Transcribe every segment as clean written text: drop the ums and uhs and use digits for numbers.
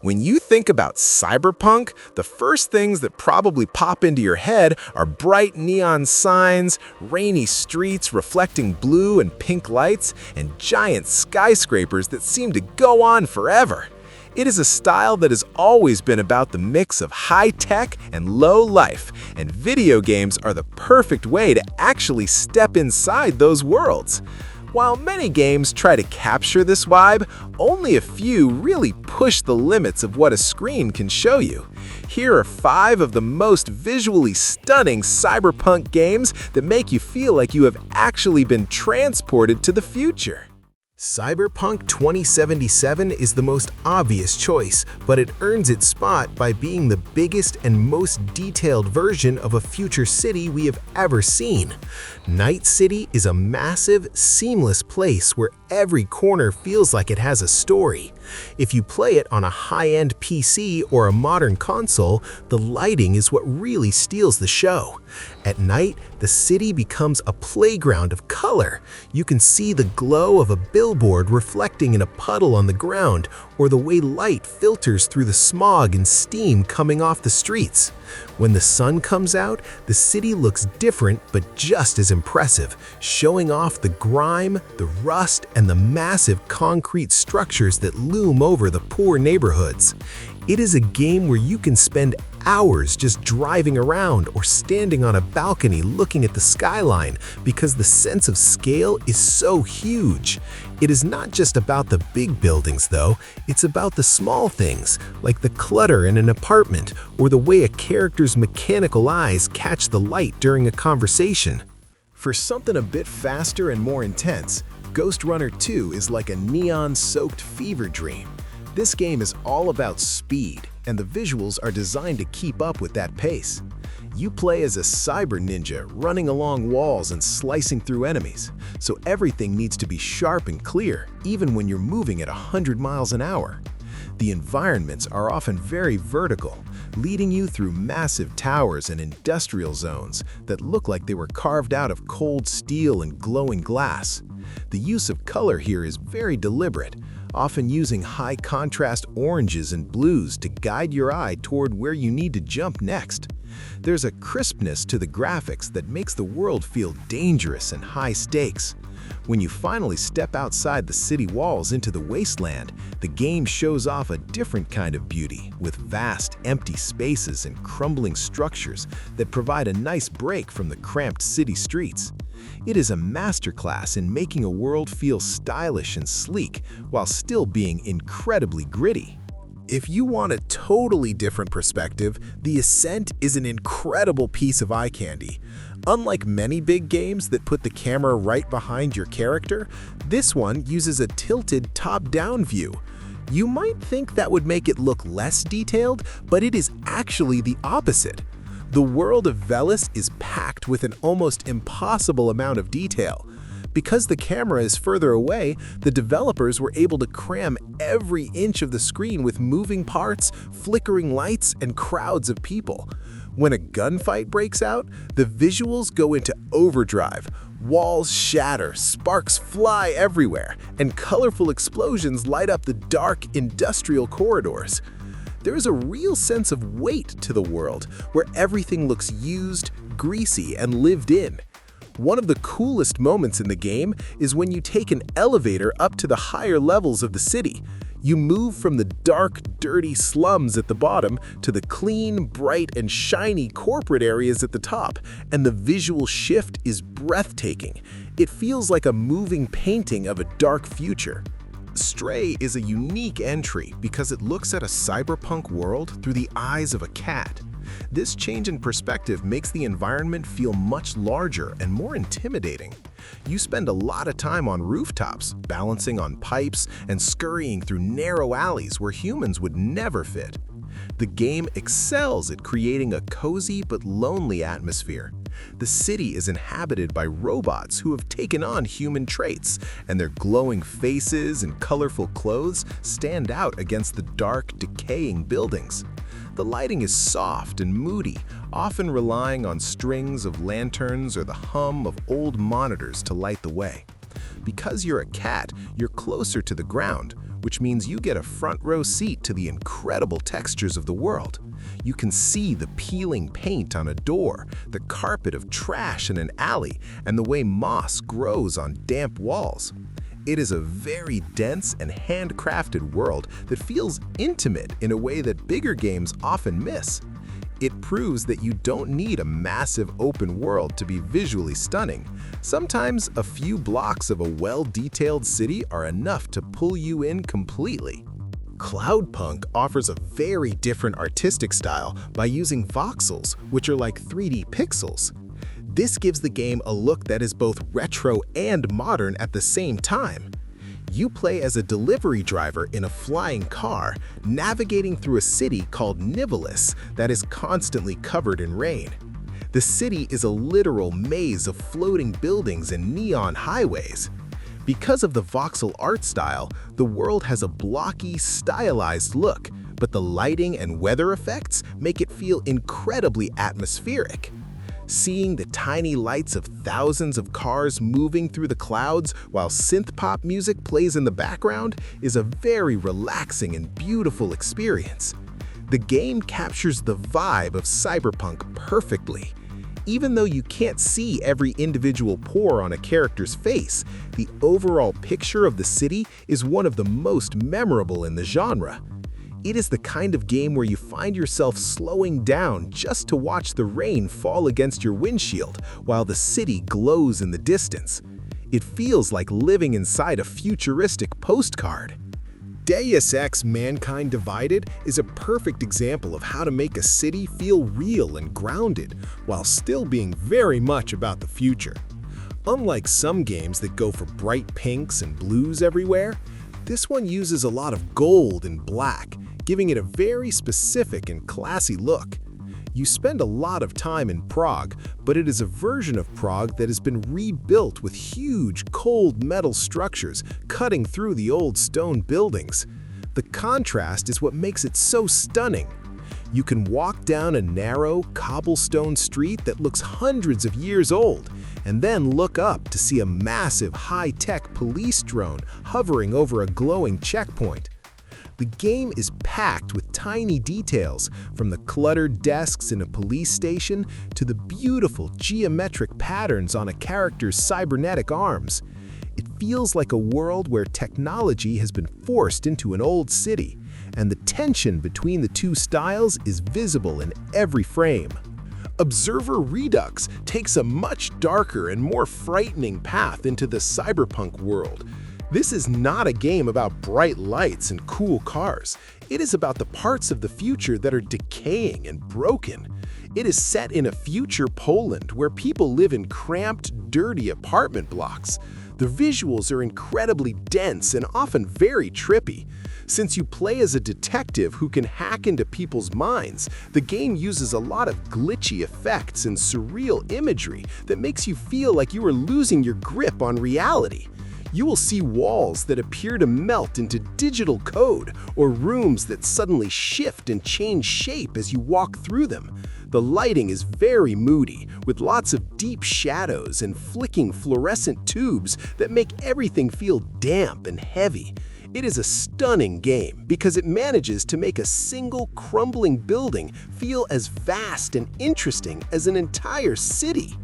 When you think about cyberpunk, the first things that probably pop into your head are bright neon signs, rainy streets reflecting blue and pink lights, and giant skyscrapers that seem to go on forever. It is a style that has always been about the mix of high-tech and low life, and video games are the perfect way to actually step inside those worlds. While many games try to capture this vibe, only a few really push the limits of what a screen can show you. Here are 5 of the most visually stunning cyberpunk games that make you feel like you have actually been transported to the future. Cyberpunk 2077 is the most obvious choice, but it earns its spot by being the biggest and most detailed version of a future city we have ever seen. Night City is a massive, seamless place where every corner feels like it has a story. If you play it on a high-end PC or a modern console, the lighting is what really steals the show. At night, the city becomes a playground of color. You can see the glow of a billboard reflecting in a puddle on the ground, or the way light filters through the smog and steam coming off the streets. When the sun comes out, the city looks different but just as impressive, showing off the grime, the rust, and the massive concrete structures that loom over the poor neighborhoods. It is a game where you can spend hours just driving around or standing on a balcony looking at the skyline because the sense of scale is so huge. It is not just about the big buildings though, it's about the small things, like the clutter in an apartment or the way a character's mechanical eyes catch the light during a conversation. For something a bit faster and more intense, Ghost Runner 2 is like a neon-soaked fever dream. This game is all about speed, and the visuals are designed to keep up with that pace. You play as a cyber ninja running along walls and slicing through enemies, so everything needs to be sharp and clear, even when you're moving at 100 miles an hour. The environments are often very vertical, leading you through massive towers and industrial zones that look like they were carved out of cold steel and glowing glass. The use of color here is very deliberate, often using high-contrast oranges and blues to guide your eye toward where you need to jump next. There's a crispness to the graphics that makes the world feel dangerous and high stakes. When you finally step outside the city walls into the wasteland, the game shows off a different kind of beauty, with vast, empty spaces and crumbling structures that provide a nice break from the cramped city streets. It is a masterclass in making a world feel stylish and sleek while still being incredibly gritty. If you want a totally different perspective, The Ascent is an incredible piece of eye candy. Unlike many big games that put the camera right behind your character, this one uses a tilted top-down view. You might think that would make it look less detailed, but it is actually the opposite. The world of Velis is packed with an almost impossible amount of detail. Because the camera is further away, the developers were able to cram every inch of the screen with moving parts, flickering lights, and crowds of people. When a gunfight breaks out, the visuals go into overdrive. Walls shatter, sparks fly everywhere, and colorful explosions light up the dark industrial corridors. There is a real sense of weight to the world, where everything looks used, greasy, and lived in. One of the coolest moments in the game is when you take an elevator up to the higher levels of the city. You move from the dark, dirty slums at the bottom to the clean, bright, and shiny corporate areas at the top, and the visual shift is breathtaking. It feels like a moving painting of a dark future. Stray is a unique entry because it looks at a cyberpunk world through the eyes of a cat. This change in perspective makes the environment feel much larger and more intimidating. You spend a lot of time on rooftops, balancing on pipes, and scurrying through narrow alleys where humans would never fit. The game excels at creating a cozy but lonely atmosphere. The city is inhabited by robots who have taken on human traits, and their glowing faces and colorful clothes stand out against the dark, decaying buildings. The lighting is soft and moody, often relying on strings of lanterns or the hum of old monitors to light the way. Because you're a cat, you're closer to the ground, which means you get a front row seat to the incredible textures of the world. You can see the peeling paint on a door, the carpet of trash in an alley, and the way moss grows on damp walls. It is a very dense and handcrafted world that feels intimate in a way that bigger games often miss. It proves that you don't need a massive open world to be visually stunning. Sometimes a few blocks of a well-detailed city are enough to pull you in completely. Cloudpunk offers a very different artistic style by using voxels, which are like 3D pixels. This gives the game a look that is both retro and modern at the same time. You play as a delivery driver in a flying car, navigating through a city called Nivalis that is constantly covered in rain. The city is a literal maze of floating buildings and neon highways. Because of the voxel art style, the world has a blocky, stylized look, but the lighting and weather effects make it feel incredibly atmospheric. Seeing the tiny lights of thousands of cars moving through the clouds while synth-pop music plays in the background is a very relaxing and beautiful experience. The game captures the vibe of Cyberpunk perfectly. Even though you can't see every individual pore on a character's face, the overall picture of the city is one of the most memorable in the genre. It is the kind of game where you find yourself slowing down just to watch the rain fall against your windshield while the city glows in the distance. It feels like living inside a futuristic postcard. Deus Ex: Mankind Divided is a perfect example of how to make a city feel real and grounded while still being very much about the future. Unlike some games that go for bright pinks and blues everywhere, this one uses a lot of gold and black, giving it a very specific and classy look. You spend a lot of time in Prague, but it is a version of Prague that has been rebuilt with huge, cold metal structures cutting through the old stone buildings. The contrast is what makes it so stunning. You can walk down a narrow, cobblestone street that looks hundreds of years old, and then look up to see a massive, high-tech police drone hovering over a glowing checkpoint. The game is packed with tiny details, from the cluttered desks in a police station to the beautiful geometric patterns on a character's cybernetic arms. It feels like a world where technology has been forced into an old city, and the tension between the two styles is visible in every frame. Observer Redux takes a much darker and more frightening path into the cyberpunk world. This is not a game about bright lights and cool cars. It is about the parts of the future that are decaying and broken. It is set in a future Poland where people live in cramped, dirty apartment blocks. The visuals are incredibly dense and often very trippy. Since you play as a detective who can hack into people's minds, the game uses a lot of glitchy effects and surreal imagery that makes you feel like you are losing your grip on reality. You will see walls that appear to melt into digital code, or rooms that suddenly shift and change shape as you walk through them. The lighting is very moody, with lots of deep shadows and flicking fluorescent tubes that make everything feel damp and heavy. It is a stunning game because it manages to make a single crumbling building feel as vast and interesting as an entire city.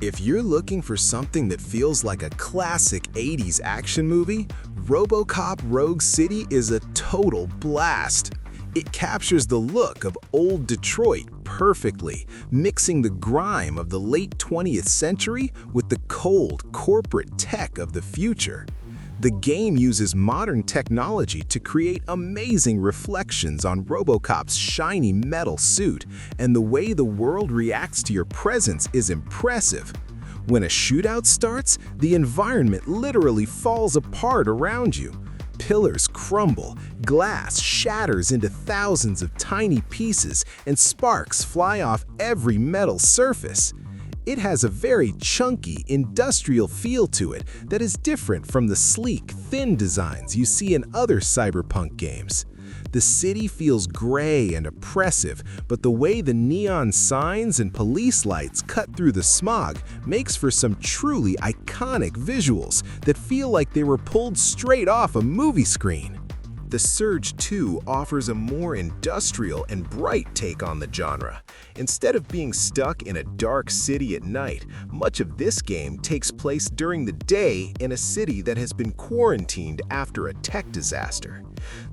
If you're looking for something that feels like a classic 80s action movie, RoboCop Rogue City is a total blast. It captures the look of old Detroit perfectly, mixing the grime of the late 20th century with the cold corporate tech of the future. The game uses modern technology to create amazing reflections on RoboCop's shiny metal suit, and the way the world reacts to your presence is impressive. When a shootout starts, the environment literally falls apart around you. Pillars crumble, glass shatters into thousands of tiny pieces, and sparks fly off every metal surface. It has a very chunky, industrial feel to it that is different from the sleek, thin designs you see in other cyberpunk games. The city feels gray and oppressive, but the way the neon signs and police lights cut through the smog makes for some truly iconic visuals that feel like they were pulled straight off a movie screen. The Surge 2 offers a more industrial and bright take on the genre. Instead of being stuck in a dark city at night, much of this game takes place during the day in a city that has been quarantined after a tech disaster.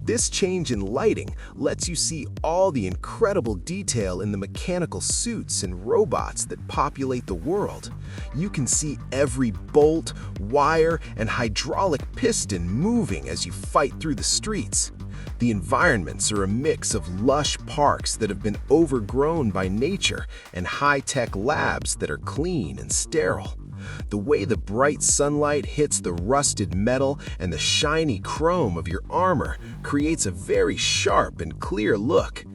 This change in lighting lets you see all the incredible detail in the mechanical suits and robots that populate the world. You can see every bolt, wire, and hydraulic piston moving as you fight through the streets. The environments are a mix of lush parks that have been overgrown by nature and high-tech labs that are clean and sterile. The way the bright sunlight hits the rusted metal and the shiny chrome of your armor creates a very sharp and clear look.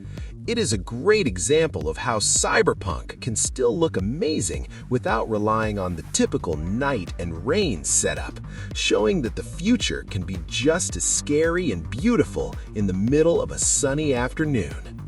It is a great example of how cyberpunk can still look amazing without relying on the typical night and rain setup, showing that the future can be just as scary and beautiful in the middle of a sunny afternoon.